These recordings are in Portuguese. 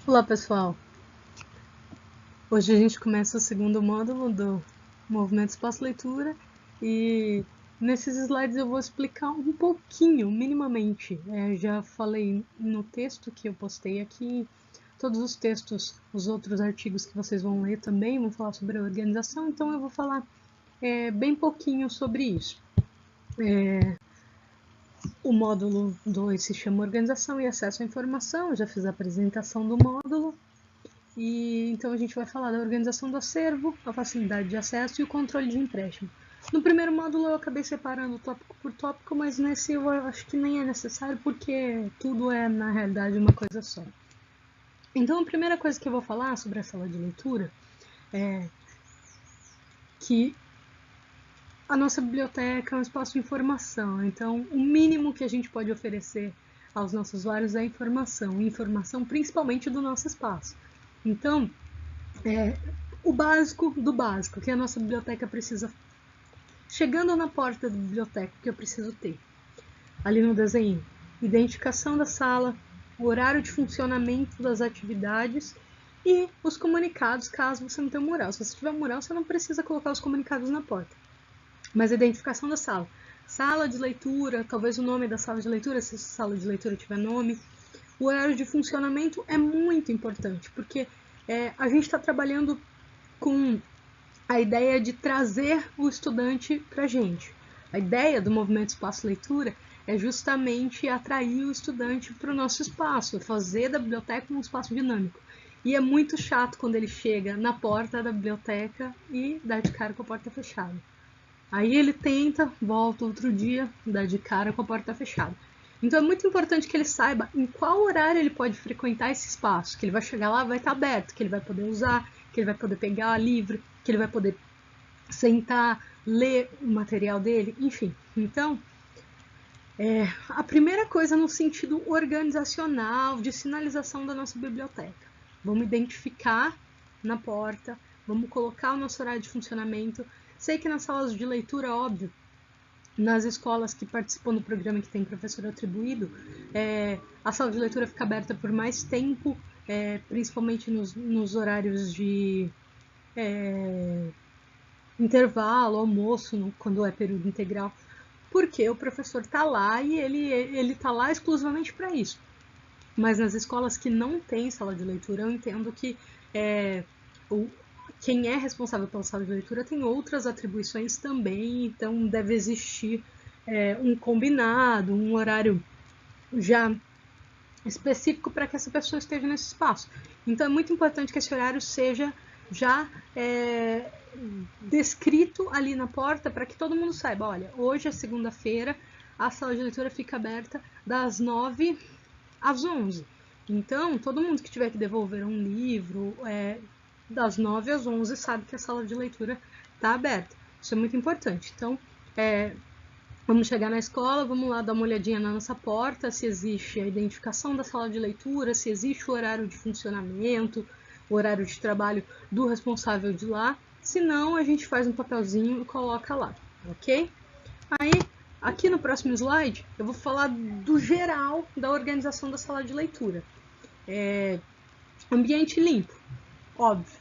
Olá, pessoal! Hoje a gente começa o segundo módulo do Movimento Espaço-Leitura e nesses slides eu vou explicar um pouquinho, minimamente. Já falei no texto que eu postei aqui, todos os textos, os outros artigos que vocês vão ler também vão falar sobre a organização, então eu vou falar bem pouquinho sobre isso. O módulo 2 se chama Organização e Acesso à Informação, eu já fiz a apresentação do módulo. E então a gente vai falar da organização do acervo, a facilidade de acesso e o controle de empréstimo. No primeiro módulo eu acabei separando tópico por tópico, mas nesse eu acho que nem é necessário porque tudo é na realidade uma coisa só. Então a primeira coisa que eu vou falar sobre a sala de leitura é que a nossa biblioteca é um espaço de informação, então o mínimo que a gente pode oferecer aos nossos usuários é informação principalmente do nosso espaço. Então, o básico do básico, que a nossa biblioteca precisa. Chegando na porta da biblioteca, que eu preciso ter? Ali no desenho, identificação da sala, o horário de funcionamento das atividades e os comunicados, caso você não tenha um mural. Se você tiver um mural, você não precisa colocar os comunicados na porta. Mas a identificação da sala. Sala de leitura, talvez o nome da sala de leitura, se a sala de leitura tiver nome. O horário de funcionamento é muito importante, porque a gente está trabalhando com a ideia de trazer o estudante para a gente. A ideia do movimento espaço-leitura é justamente atrair o estudante para o nosso espaço, fazer da biblioteca um espaço dinâmico. E é muito chato quando ele chega na porta da biblioteca e dá de cara com a porta fechada. Aí ele tenta, volta outro dia, dá de cara com a porta fechada. Então é muito importante que ele saiba em qual horário ele pode frequentar esse espaço, que ele vai chegar lá, vai estar aberto, que ele vai poder usar, que ele vai poder pegar livro, que ele vai poder sentar, ler o material dele, enfim. Então, a primeira coisa no sentido organizacional, de sinalização da nossa biblioteca. Vamos identificar na porta, vamos colocar o nosso horário de funcionamento. Sei que nas salas de leitura, óbvio, nas escolas que participam do programa que tem professor atribuído, a sala de leitura fica aberta por mais tempo, principalmente nos horários de intervalo, almoço, quando é período integral, porque o professor está lá e ele está lá exclusivamente para isso. Mas nas escolas que não tem sala de leitura, eu entendo que quem é responsável pela sala de leitura tem outras atribuições também, então deve existir um combinado, um horário já específico para que essa pessoa esteja nesse espaço. Então é muito importante que esse horário seja já descrito ali na porta para que todo mundo saiba, olha, hoje é segunda-feira, a sala de leitura fica aberta das 9 às 11. Então, todo mundo que tiver que devolver um livro das 9 às 11 sabe que a sala de leitura está aberta. Isso é muito importante. Então, vamos chegar na escola, vamos lá dar uma olhadinha na nossa porta, se existe a identificação da sala de leitura, se existe o horário de funcionamento, o horário de trabalho do responsável de lá. Se não, a gente faz um papelzinho e coloca lá, ok? Aí, aqui no próximo slide, eu vou falar do geral da organização da sala de leitura. Ambiente limpo, óbvio.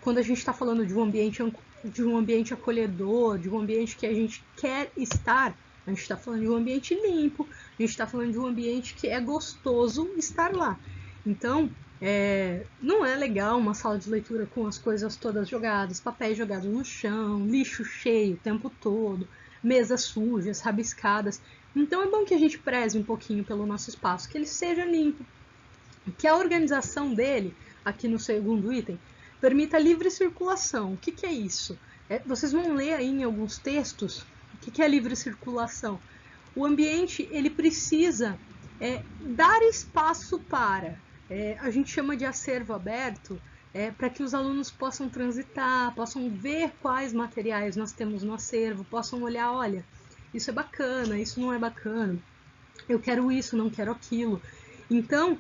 Quando a gente está falando de um ambiente acolhedor, de um ambiente que a gente quer estar, a gente está falando de um ambiente limpo, a gente está falando de um ambiente que é gostoso estar lá. Então, não é legal uma sala de leitura com as coisas todas jogadas, papéis jogados no chão, lixo cheio o tempo todo, mesas sujas, rabiscadas. Então é bom que a gente preze um pouquinho pelo nosso espaço, que ele seja limpo, que a organização dele, aqui no segundo item, permita livre circulação. O que é isso? Vocês vão ler aí em alguns textos o que é livre circulação. O ambiente ele precisa dar espaço para, a gente chama de acervo aberto, para que os alunos possam transitar, possam ver quais materiais nós temos no acervo, possam olhar, olha, isso é bacana, isso não é bacana, eu quero isso, não quero aquilo. Então,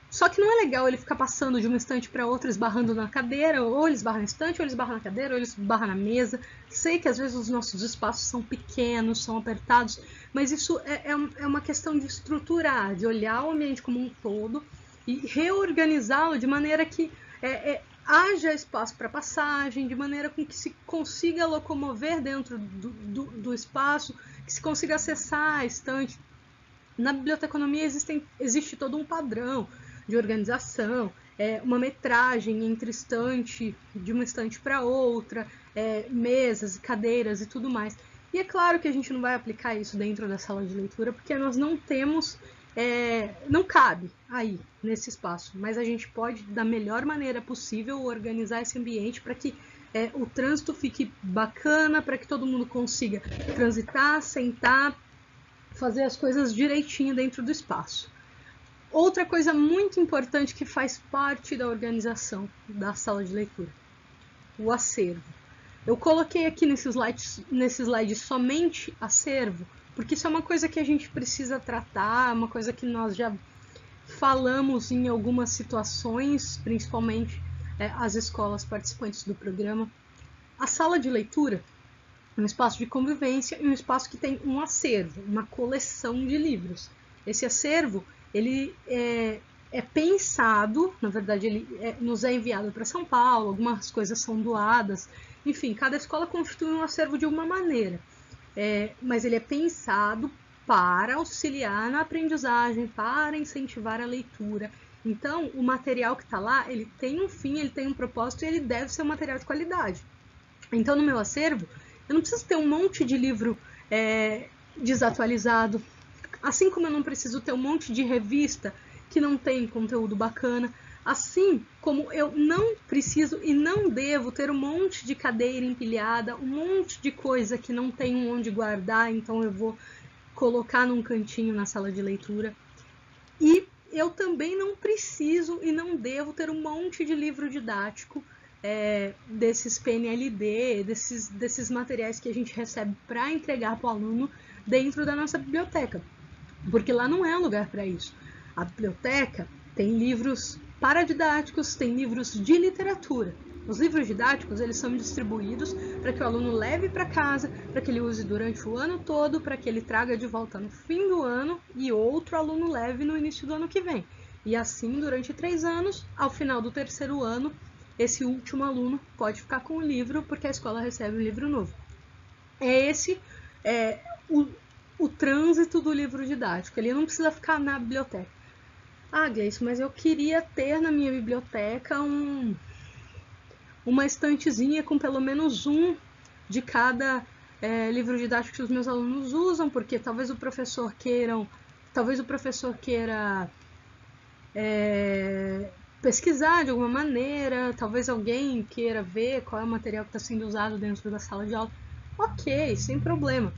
só que não é legal ele ficar passando de uma estante para outra, esbarrando na cadeira, ou ele esbarra na estante, ou ele esbarra na cadeira, ou ele esbarra na mesa. Sei que às vezes os nossos espaços são pequenos, são apertados, mas isso é uma questão de estruturar, de olhar o ambiente como um todo e reorganizá-lo de maneira que haja espaço para passagem, de maneira com que se consiga locomover dentro do espaço, que se consiga acessar a estante. Na biblioteconomia existe todo um padrão de organização, uma metragem entre estante, de uma estante para outra, mesas, cadeiras e tudo mais. E é claro que a gente não vai aplicar isso dentro da sala de leitura, porque nós não temos, não cabe aí nesse espaço, mas a gente pode, da melhor maneira possível, organizar esse ambiente para que o trânsito fique bacana, para que todo mundo consiga transitar, sentar, fazer as coisas direitinho dentro do espaço. Outra coisa muito importante que faz parte da organização da sala de leitura, o acervo. Eu coloquei aqui nesse slide somente acervo, porque isso é uma coisa que a gente precisa tratar, uma coisa que nós já falamos em algumas situações, principalmente as escolas participantes do programa. A sala de leitura é um espaço de convivência e um espaço que tem um acervo, uma coleção de livros. Esse acervo, ele é pensado, na verdade ele nos é enviado para São Paulo, algumas coisas são doadas, enfim, cada escola constitui um acervo de uma maneira, mas ele é pensado para auxiliar na aprendizagem, para incentivar a leitura. Então, o material que está lá, ele tem um fim, ele tem um propósito e ele deve ser um material de qualidade. Então, no meu acervo, eu não preciso ter um monte de livro desatualizado, assim como eu não preciso ter um monte de revista que não tem conteúdo bacana, assim como eu não preciso e não devo ter um monte de cadeira empilhada, um monte de coisa que não tem onde guardar, então eu vou colocar num cantinho na sala de leitura. E eu também não preciso e não devo ter um monte de livro didático, desses PNLD, desses materiais que a gente recebe para entregar para o aluno dentro da nossa biblioteca, porque lá não é lugar para isso. A biblioteca tem livros paradidáticos, tem livros de literatura. Os livros didáticos, eles são distribuídos para que o aluno leve para casa, para que ele use durante o ano todo, para que ele traga de volta no fim do ano e outro aluno leve no início do ano que vem. E assim, durante 3 anos, ao final do 3º ano, esse último aluno pode ficar com o livro, porque a escola recebe um livro novo. Esse o trânsito do livro didático, ele não precisa ficar na biblioteca. Ah, Gleice, mas eu queria ter na minha biblioteca uma estantezinha com pelo menos um de cada livro didático que os meus alunos usam, porque talvez o professor queira pesquisar de alguma maneira, talvez alguém queira ver qual é o material que está sendo usado dentro da sala de aula. Ok, sem problema.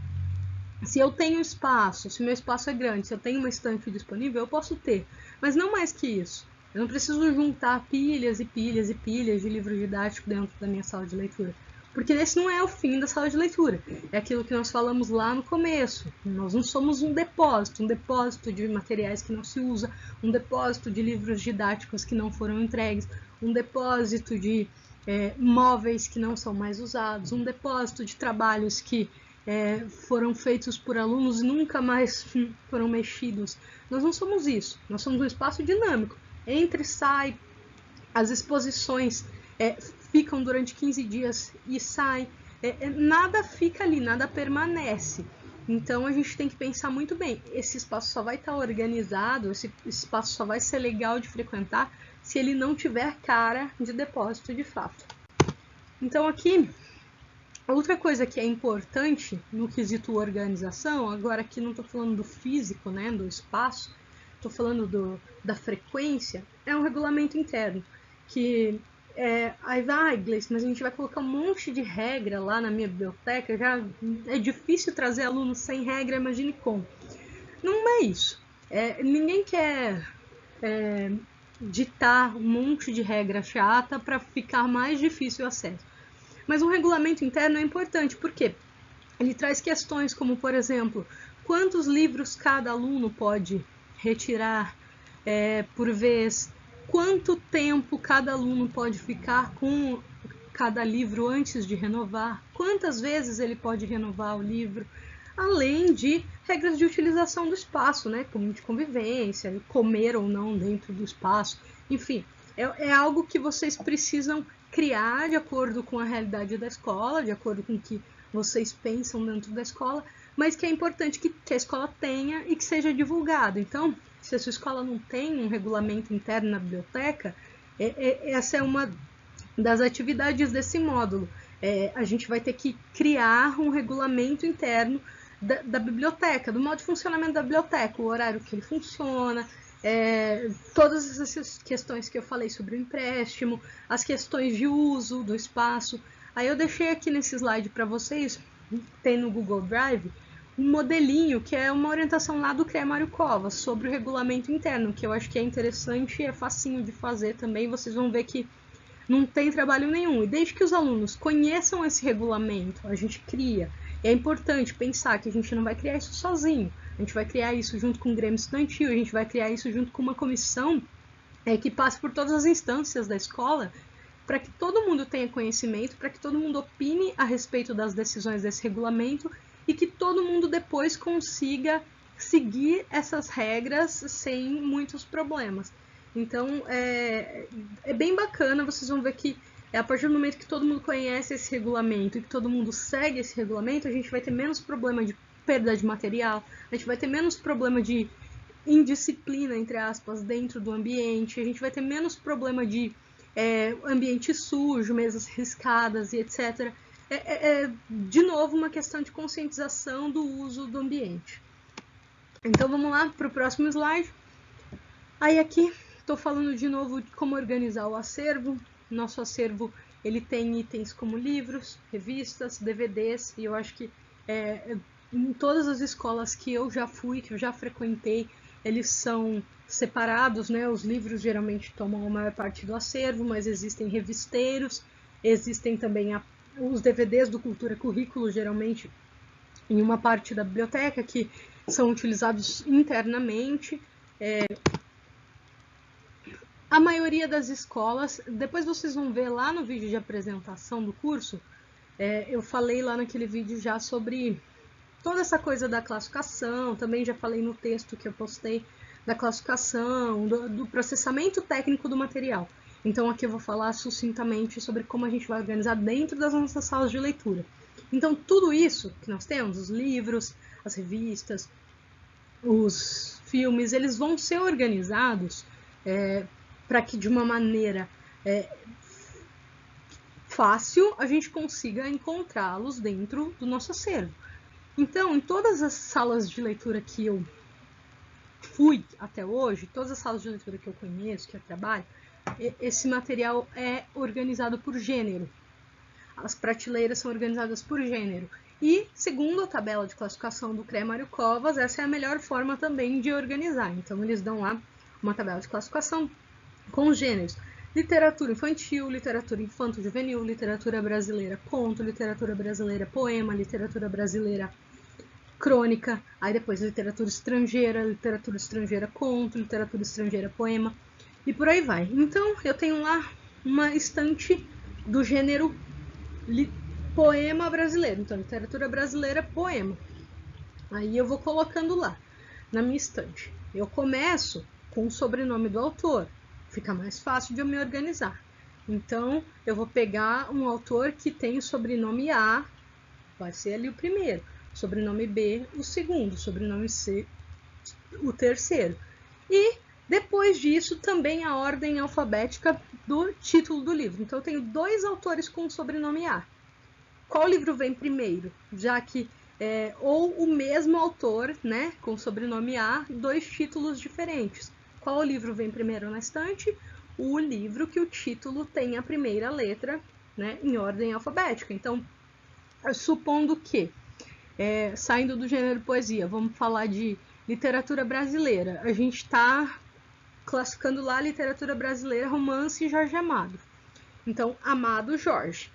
Se eu tenho espaço, se meu espaço é grande, se eu tenho uma estante disponível, eu posso ter, mas não mais que isso. Eu não preciso juntar pilhas e pilhas e pilhas de livro didático dentro da minha sala de leitura, porque esse não é o fim da sala de leitura. É aquilo que nós falamos lá no começo. Nós não somos um depósito de materiais que não se usa, um depósito de livros didáticos que não foram entregues, um depósito de móveis que não são mais usados, um depósito de trabalhos que foram feitos por alunos e nunca mais foram mexidos. Nós não somos isso, nós somos um espaço dinâmico. Entra e sai, as exposições ficam durante 15 dias e sai, nada fica ali, nada permanece. Então a gente tem que pensar muito bem, esse espaço só vai estar organizado, esse espaço só vai ser legal de frequentar se ele não tiver cara de depósito de fato. Então aqui, outra coisa que é importante no quesito organização, agora aqui não estou falando do físico, né, do espaço, estou falando da frequência, é um regulamento interno, que aí vai, Gleice, mas a gente vai colocar um monte de regra lá na minha biblioteca, já é difícil trazer alunos sem regra, imagine como. Não é isso. Ninguém quer ditar um monte de regra chata para ficar mais difícil o acesso. Mas um regulamento interno é importante, porque ele traz questões como, por exemplo, quantos livros cada aluno pode retirar por vez, quanto tempo cada aluno pode ficar com cada livro antes de renovar, quantas vezes ele pode renovar o livro, além de regras de utilização do espaço, né, como de convivência, comer ou não dentro do espaço, enfim, é algo que vocês precisam criar de acordo com a realidade da escola, de acordo com o que vocês pensam dentro da escola, mas que é importante que a escola tenha e que seja divulgado. Então, se a sua escola não tem um regulamento interno na biblioteca, essa é uma das atividades desse módulo. A gente vai ter que criar um regulamento interno da biblioteca, do modo de funcionamento da biblioteca, o horário que ele funciona, todas essas questões que eu falei sobre o empréstimo, as questões de uso do espaço. Aí eu deixei aqui nesse slide para vocês, tem no Google Drive, um modelinho que é uma orientação lá do CREA Mário Covas sobre o regulamento interno, que eu acho que é interessante e é facinho de fazer também. Vocês vão ver que não tem trabalho nenhum. E desde que os alunos conheçam esse regulamento, a gente cria. E é importante pensar que a gente não vai criar isso sozinho. A gente vai criar isso junto com o Grêmio Estudantil, a gente vai criar isso junto com uma comissão que passe por todas as instâncias da escola, para que todo mundo tenha conhecimento, para que todo mundo opine a respeito das decisões desse regulamento e que todo mundo depois consiga seguir essas regras sem muitos problemas. Então, é bem bacana, vocês vão ver que a partir do momento que todo mundo conhece esse regulamento e que todo mundo segue esse regulamento, a gente vai ter menos problema de perda de material, a gente vai ter menos problema de indisciplina, entre aspas, dentro do ambiente, a gente vai ter menos problema de ambiente sujo, mesas riscadas e etc. De novo, uma questão de conscientização do uso do ambiente. Então, vamos lá para o próximo slide. Aí aqui, estou falando de novo de como organizar o acervo. Nosso acervo, ele tem itens como livros, revistas, DVDs, e eu acho que em todas as escolas que eu já fui, que eu já frequentei, eles são separados, né? Os livros geralmente tomam a maior parte do acervo, mas existem revisteiros, existem também os DVDs do Cultura Currículo, geralmente em uma parte da biblioteca, que são utilizados internamente. A maioria das escolas, depois vocês vão ver lá no vídeo de apresentação do curso, eu falei lá naquele vídeo já sobre toda essa coisa da classificação, também já falei no texto que eu postei da classificação, do processamento técnico do material. Então aqui eu vou falar sucintamente sobre como a gente vai organizar dentro das nossas salas de leitura. Então tudo isso que nós temos, os livros, as revistas, os filmes, eles vão ser organizados para que de uma maneira fácil a gente consiga encontrá-los dentro do nosso acervo. Então, em todas as salas de leitura que eu fui até hoje, todas as salas de leitura que eu conheço, que eu trabalho, esse material é organizado por gênero. As prateleiras são organizadas por gênero. E, segundo a tabela de classificação do CREA Mário Covas, essa é a melhor forma também de organizar. Então, eles dão lá uma tabela de classificação com os gêneros: literatura infantil, literatura infanto-juvenil, literatura brasileira conto, literatura brasileira poema, literatura brasileira crônica, aí depois literatura estrangeira conto, literatura estrangeira poema, e por aí vai. Então, eu tenho lá uma estante do gênero poema brasileiro, então literatura brasileira poema. Aí eu vou colocando lá na minha estante. Eu começo com o sobrenome do autor, fica mais fácil de eu me organizar. Então, eu vou pegar um autor que tem o sobrenome A, vai ser ali o primeiro, sobrenome B, o segundo, sobrenome C, o terceiro. E depois disso, também a ordem alfabética do título do livro. Então, eu tenho 2 autores com o sobrenome A. Qual livro vem primeiro? Já que ou o mesmo autor, né, com o sobrenome A, 2 títulos diferentes. Qual livro vem primeiro na estante? O livro que o título tem a primeira letra, né, em ordem alfabética. Então, supondo que, saindo do gênero poesia, vamos falar de literatura brasileira. A gente está classificando lá literatura brasileira, romance e Jorge Amado. Então, Amado Jorge.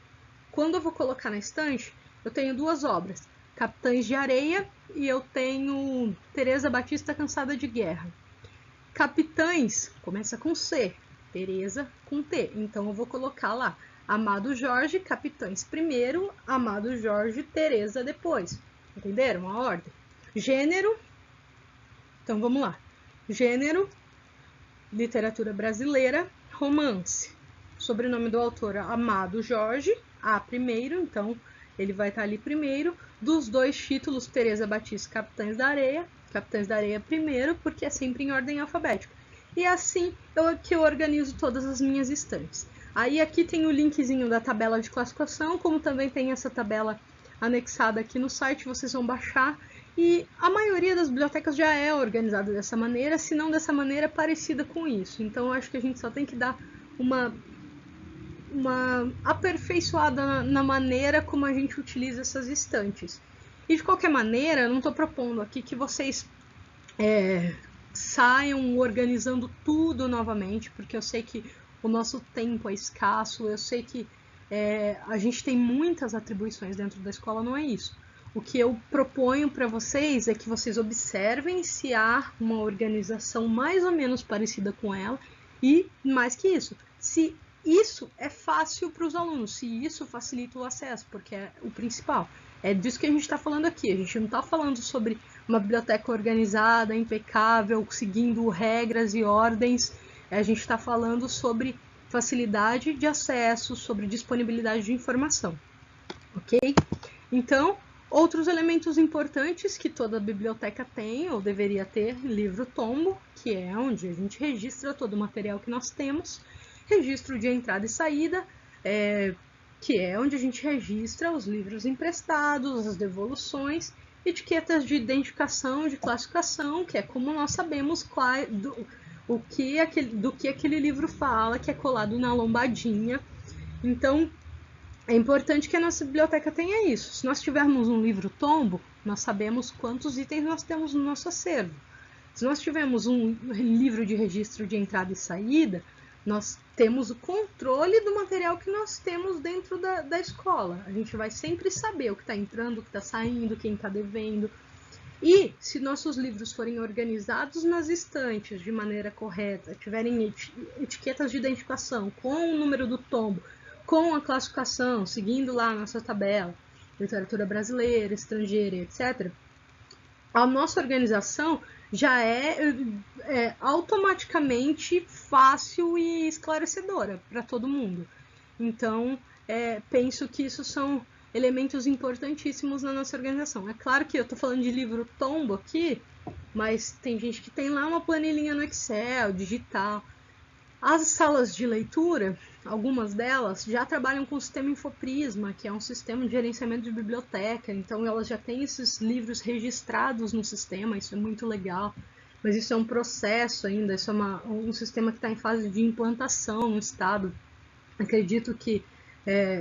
Quando eu vou colocar na estante, eu tenho 2 obras, Capitães de Areia e eu tenho Teresa Batista Cansada de Guerra. Capitães começa com C, Teresa com T, então eu vou colocar lá Amado Jorge, Capitães primeiro, Amado Jorge, Teresa depois. Entenderam a ordem? Gênero, então vamos lá. Gênero, literatura brasileira, romance. Sobrenome do autor, Amado Jorge, A primeiro, então ele vai estar ali primeiro. Dos 2 títulos, Teresa Batista, Capitães da Areia primeiro, porque é sempre em ordem alfabética. E assim eu organizo todas as minhas estantes. Aí aqui tem o linkzinho da tabela de classificação, como também tem essa tabela anexada aqui no site, vocês vão baixar. E a maioria das bibliotecas já é organizada dessa maneira, se não dessa maneira parecida com isso. Então eu acho que a gente só tem que dar uma aperfeiçoada na maneira como a gente utiliza essas estantes. E de qualquer maneira, eu não estou propondo aqui que vocês saiam organizando tudo novamente, porque eu sei que o nosso tempo é escasso, eu sei que a gente tem muitas atribuições dentro da escola, não é isso. O que eu proponho para vocês é que vocês observem se há uma organização mais ou menos parecida com ela e, mais que isso, se isso é fácil para os alunos, se isso facilita o acesso, porque é o principal. É disso que a gente está falando aqui. A gente não está falando sobre uma biblioteca organizada, impecável, seguindo regras e ordens. A gente está falando sobre facilidade de acesso, sobre disponibilidade de informação. Ok? Então, outros elementos importantes que toda biblioteca tem, ou deveria ter, livro-tombo, que é onde a gente registra todo o material que nós temos. Registro de entrada e saída, que é onde a gente registra os livros emprestados, as devoluções, etiquetas de identificação, de classificação, que é como nós sabemos do que aquele livro fala, que é colado na lombadinha. Então, é importante que a nossa biblioteca tenha isso. Se nós tivermos um livro tombo, nós sabemos quantos itens nós temos no nosso acervo. Se nós tivermos um livro de registro de entrada e saída, nós temos o controle do material que nós temos dentro da escola. A gente vai sempre saber o que está entrando, o que está saindo, quem está devendo. E se nossos livros forem organizados nas estantes de maneira correta, tiverem etiquetas de identificação com o número do tombo, com a classificação, seguindo lá a nossa tabela, literatura brasileira, estrangeira, etc., a nossa organização já é automaticamente fácil e esclarecedora para todo mundo. Então, penso que isso são elementos importantíssimos na nossa organização. É claro que eu estou falando de livro tombo aqui, mas tem gente que tem lá uma planilhinha no Excel, digital. As salas de leitura, algumas delas, já trabalham com o sistema Infoprisma, que é um sistema de gerenciamento de biblioteca, então elas já têm esses livros registrados no sistema, isso é muito legal, mas isso é um processo ainda, isso é um sistema que está em fase de implantação no estado. Acredito que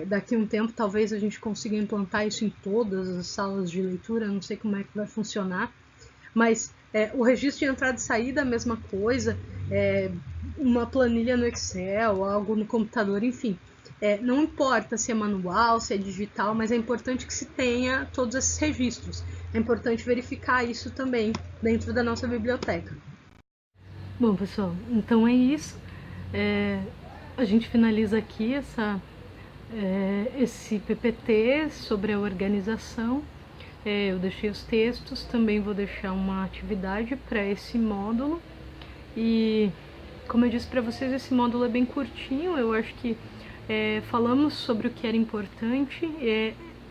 daqui a um tempo talvez a gente consiga implantar isso em todas as salas de leitura, não sei como é que vai funcionar, mas o registro de entrada e saída, a mesma coisa, uma planilha no Excel, algo no computador, enfim. Não importa se é manual, se é digital, mas é importante que se tenha todos esses registros. É importante verificar isso também dentro da nossa biblioteca. Bom, pessoal, então é isso. A gente finaliza aqui esse PPT sobre a organização. Eu deixei os textos, também vou deixar uma atividade para esse módulo. E, como eu disse para vocês, esse módulo é bem curtinho, eu acho que falamos sobre o que era importante.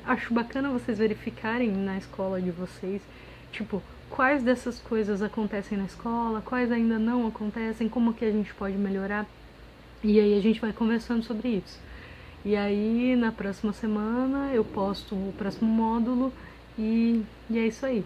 Acho bacana vocês verificarem na escola de vocês, tipo, quais dessas coisas acontecem na escola, quais ainda não acontecem, como que a gente pode melhorar. E aí a gente vai conversando sobre isso. E aí, na próxima semana, eu posto o próximo módulo e é isso aí.